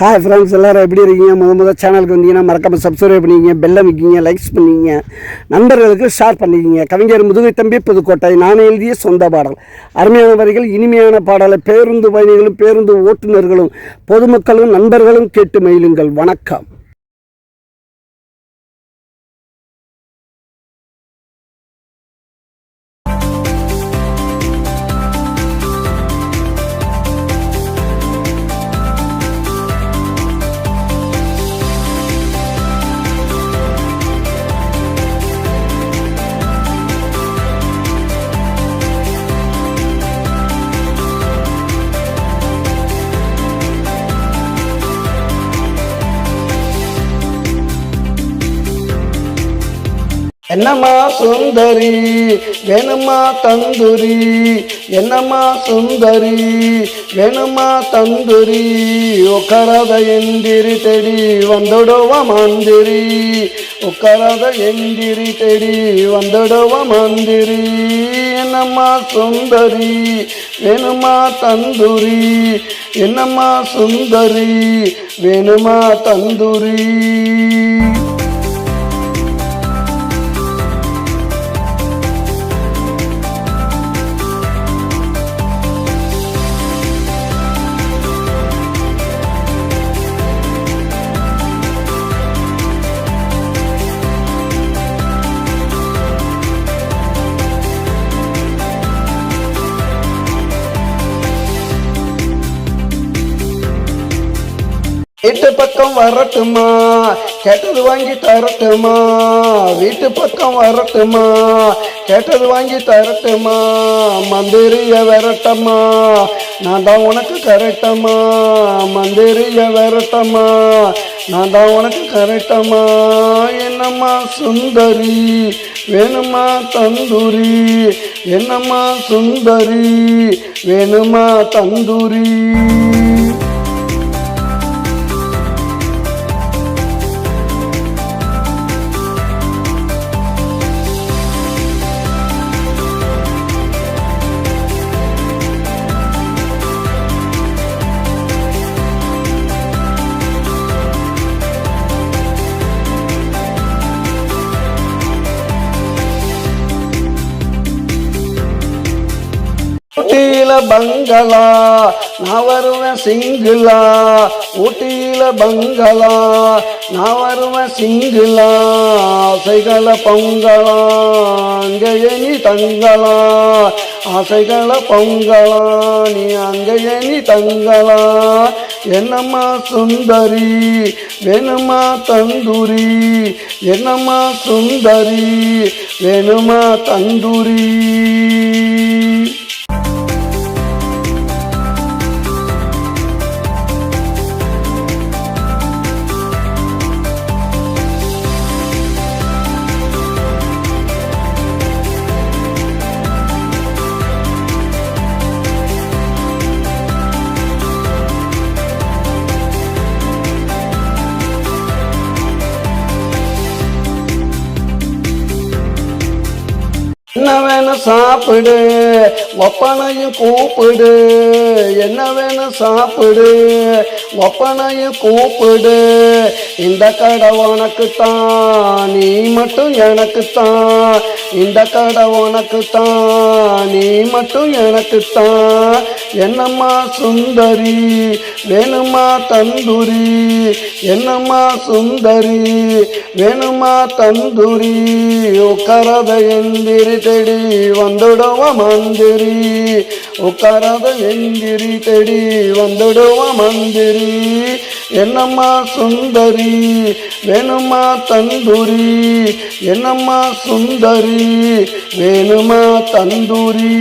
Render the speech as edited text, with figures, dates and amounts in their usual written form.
Hi friends, எல்லோரும் எப்படி இருக்கீங்க? முதல் சேனலுக்கு வந்தீங்கன்னா மறக்காமல் சப்ஸ்கிரைப் பண்ணிக்கிங்க, பெல்லை வைக்கிங்க, லைக்ஸ் பண்ணிக்கிங்க, நண்பர்களுக்கு ஷேர் பண்ணிக்கிங்க. கவிஞர் முதுகை தம்பி புதுக்கோட்டை. நான் எழுதிய சொந்த பாடல். அருமையான வரிகள், இனிமையான பாடலை பேருந்து பயணிகளும் பேருந்து ஓட்டுநர்களும் பொதுமக்களும் நண்பர்களும் கேட்டு மகிழுங்கள். வணக்கம். என்னம்மா சுந்தரி வேணுமா தந்துரி, என்னம்மா சுந்தரி வேணுமா தந்துரி, உக்கரத எந்திரி தெடி வந்துடுவ மந்திரி, உக்கரத எந்திரி தெடி வந்துடுவ மந்திரி. என்னம்மா சுந்தரி வேணுமா தந்துரி, என்னம்மா சுந்தரி வேணுமா தந்துரி. வீட்டு பக்கம் வரட்டுமா, கேட்டது வாங்கி தரட்டுமா, வீட்டு பக்கம் வரட்டுமா, கேட்டது வாங்கி தரட்டுமா, மந்திரிய விரட்டம்மா, நான் தான் உனக்கு கரெக்டம்மா, மந்திரிய விரட்டம்மா, நான் தான் உனக்கு கரெக்டம்மா. என்னம்மா சுந்தரி வேணுமா தந்தூரி, என்னம்மா சுந்தரி வேணுமா தந்தூரி. ஊட்டியில பங்களா நான் வருவேன் சிங்கிளா, ஊட்டியில பங்களா நான் வருவேன் சிங்கிளா, ஆசைகளை பொங்கலா அங்கேயே நீ தங்களா, ஆசைகளை பொங்கலா நீ அங்கேயே நீ தங்களா. என்னம்மா சுந்தரி வேணுமா தந்தூரி, என்னம்மா சுந்தரி வேணுமா தந்தூரி. என்ன வேணும் சாப்பிடு, ஒப்பனையும் கூப்பிடு, என்ன வேணும் சாப்பிடு, ஒப்பனையும் கூப்பிடு, இந்த கடை உனக்குத்தான் நீ மட்டும் எனக்குத்தான், இந்த கடை உனக்குத்தான் நீ மட்டும் எனக்குத்தான். என்னம்மா சுந்தரி வேணுமா தந்தூரி, என்னம்மா சுந்தரி வேணுமா தந்தூரி, உக்கரத எந்திரி தெடி வந்துடுவ மந்திரி, உக்கரத எந்திரி தெடி வந்துடுவ மந்திரி. என்னம்மா சுந்தரி வேணுமா தந்தூரி, என்னம்மா சுந்தரி வேணுமா தந்தூரி.